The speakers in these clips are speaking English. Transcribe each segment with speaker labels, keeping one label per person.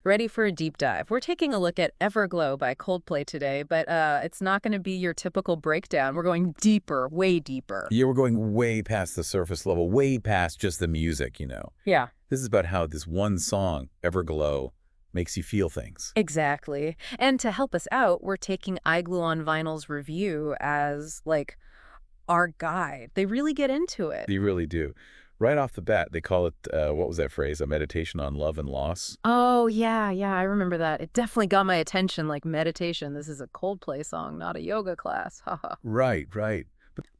Speaker 1: ready for a deep dive. We're taking a look at Everglow by Coldplay today, but it's not going to be your typical breakdown. We're going deeper, way deeper.
Speaker 2: Yeah, we're going way past the surface level, way past just the music.
Speaker 1: Yeah.
Speaker 2: This is about how this one song, Everglow, makes you feel things.
Speaker 1: Exactly. And to help us out, we're taking iGluon Vinyl's review as, like, our guide. They really get into it.
Speaker 2: They really do. Right off the bat, they call it, what was that phrase? A meditation on love and loss.
Speaker 1: Oh, yeah, I remember that. It definitely got my attention, like meditation. This is a Coldplay song, not a yoga class. Haha.
Speaker 2: Right.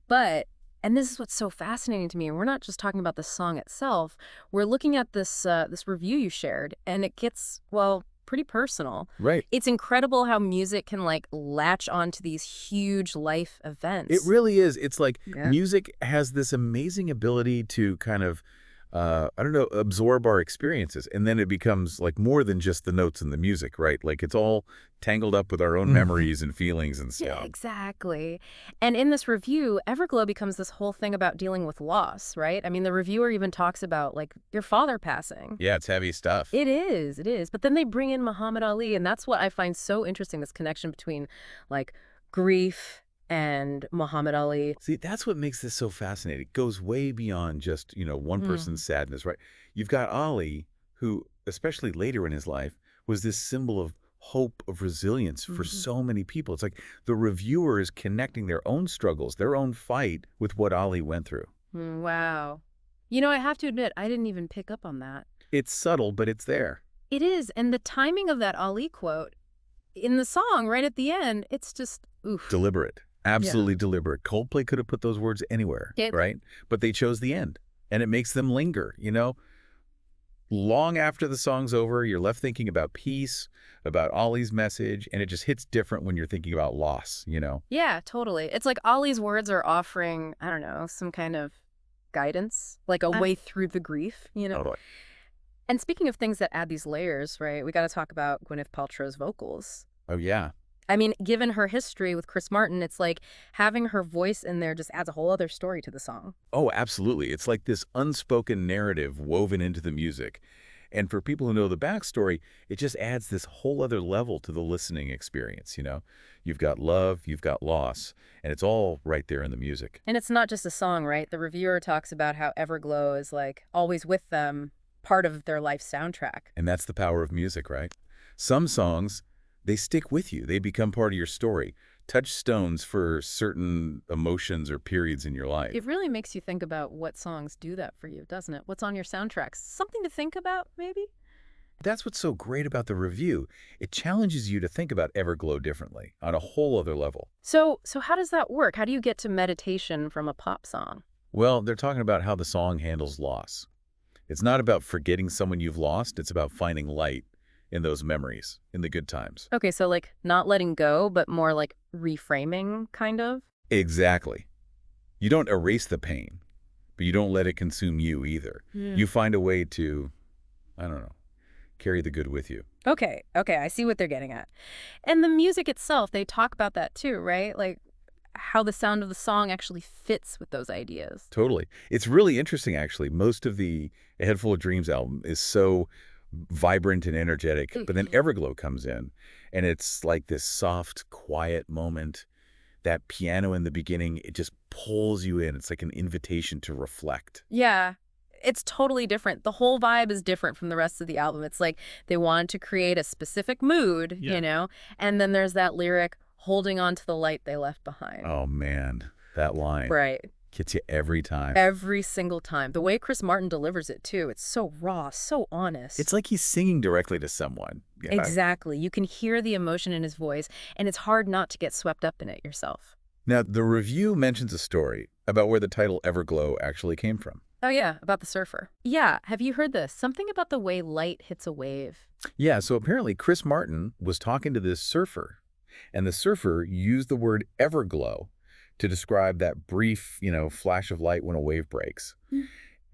Speaker 1: But, and this is what's so fascinating to me, we're not just talking about the song itself. We're looking at this review you shared, and it gets, well, pretty personal.
Speaker 2: Right.
Speaker 1: It's incredible how music can, like, latch onto these huge life events.
Speaker 2: It really is. It's like
Speaker 1: Yeah.
Speaker 2: music has this amazing ability to kind of, absorb our experiences. And then it becomes like more than just the notes and the music, right? Like it's all tangled up with our own memories and feelings and
Speaker 1: Yeah,
Speaker 2: stuff.
Speaker 1: exactly. And in this review, Everglow becomes this whole thing about dealing with loss, right? I mean, the reviewer even talks about, like, your father passing.
Speaker 2: Yeah, it's heavy stuff.
Speaker 1: It is. But then they bring in Muhammad Ali, and that's what I find so interesting, this connection between, like, grief and Muhammad Ali.
Speaker 2: See, that's what makes this so fascinating. It goes way beyond just, one person's sadness, right? You've got Ali, who, especially later in his life, was this symbol of hope, of resilience for so many people. It's like the reviewer is connecting their own struggles, their own fight with what Ali went through.
Speaker 1: Wow. You know, I have to admit, I didn't even pick up on that.
Speaker 2: It's subtle, but it's there.
Speaker 1: It is, and the timing of that Ali quote in the song right at the end, it's just, oof.
Speaker 2: Deliberate. Absolutely deliberate. Coldplay could have put those words anywhere, right? But they chose the end, and it makes them linger. Long after the song's over, you're left thinking about peace, about Ollie's message, and it just hits different when you're thinking about loss.
Speaker 1: Yeah, totally. It's like Ollie's words are offering, I don't know, some kind of guidance, like a way through the grief.
Speaker 2: Totally.
Speaker 1: And speaking of things that add these layers, right, we got to talk about Gwyneth Paltrow's vocals.
Speaker 2: Oh, yeah.
Speaker 1: I mean, given her history with Chris Martin, it's like having her voice in there just adds a whole other story to the song.
Speaker 2: Oh, absolutely. It's like this unspoken narrative woven into the music. And for people who know the backstory, it just adds this whole other level to the listening experience. You've got love, you've got loss, and it's all right there in the music.
Speaker 1: And it's not just a song, right? The reviewer talks about how Everglow is, like, always with them, part of their life soundtrack.
Speaker 2: And that's the power of music, right? Some songs, they stick with you. They become part of your story, touchstones for certain emotions or periods in your life.
Speaker 1: It really makes you think about what songs do that for you, doesn't it? What's on your soundtracks? Something to think about, maybe?
Speaker 2: That's what's so great about the review. It challenges you to think about Everglow differently, on a whole other level.
Speaker 1: So how does that work? How do you get to meditation from a pop song?
Speaker 2: Well, they're talking about how the song handles loss. It's not about forgetting someone you've lost. It's about finding light in those memories, in the good times.
Speaker 1: Okay, so, like, not letting go, but more like reframing, kind of?
Speaker 2: Exactly. You don't erase the pain, but you don't let it consume you either. You find a way to, carry the good with you.
Speaker 1: Okay, I see what they're getting at. And the music itself, they talk about that too, right? Like, how the sound of the song actually fits with those ideas.
Speaker 2: Totally. It's really interesting, actually. Most of the A Head Full of Dreams album is so vibrant and energetic, but then Everglow comes in, and it's like this soft, quiet moment. That piano in the beginning, it just pulls you in. It's like an invitation to reflect.
Speaker 1: Yeah, it's totally different. The whole vibe is different from the rest of the album. It's like they wanted to create a specific mood, and then there's that lyric, holding on to the light they left behind.
Speaker 2: Oh, man, that line.
Speaker 1: Right.
Speaker 2: Gets you every time.
Speaker 1: Every single time. The way Chris Martin delivers it, too, it's so raw, so honest.
Speaker 2: It's like he's singing directly to someone.
Speaker 1: Exactly. You can hear the emotion in his voice, and it's hard not to get swept up in it yourself.
Speaker 2: Now, the review mentions a story about where the title Everglow actually came from.
Speaker 1: Oh, yeah, about the surfer. Yeah, have you heard this? Something about the way light hits a wave.
Speaker 2: Yeah, so apparently Chris Martin was talking to this surfer, and the surfer used the word Everglow to describe that brief, flash of light when a wave breaks.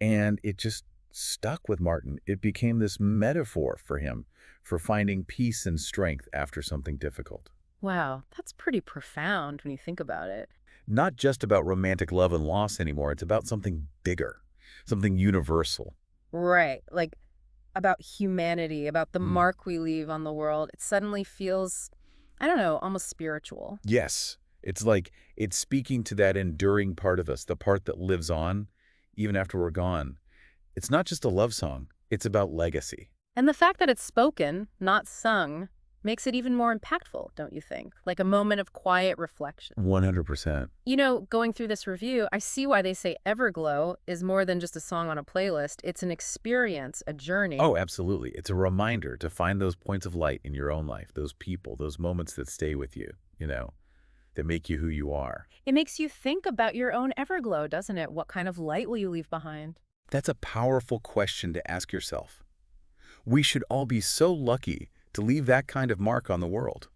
Speaker 2: And it just stuck with Martin. It became this metaphor for him for finding peace and strength after something difficult.
Speaker 1: Wow, that's pretty profound when you think about it.
Speaker 2: Not just about romantic love and loss anymore. It's about something bigger, something universal.
Speaker 1: Right, like about humanity, about the
Speaker 2: Mm.
Speaker 1: mark we leave on the world, it suddenly feels, I don't know, almost spiritual.
Speaker 2: Yes. It's like it's speaking to that enduring part of us, the part that lives on even after we're gone. It's not just a love song. It's about legacy.
Speaker 1: And the fact that it's spoken, not sung, makes it even more impactful, don't you think? Like a moment of quiet reflection.
Speaker 2: 100%.
Speaker 1: You know, going through this review, I see why they say Everglow is more than just a song on a playlist. It's an experience, a journey.
Speaker 2: Oh, absolutely. It's a reminder to find those points of light in your own life, those people, those moments that stay with you, that make you who you are.
Speaker 1: It makes you think about your own Everglow, doesn't it? What kind of light will you leave behind?
Speaker 2: That's a powerful question to ask yourself. We should all be so lucky to leave that kind of mark on the world.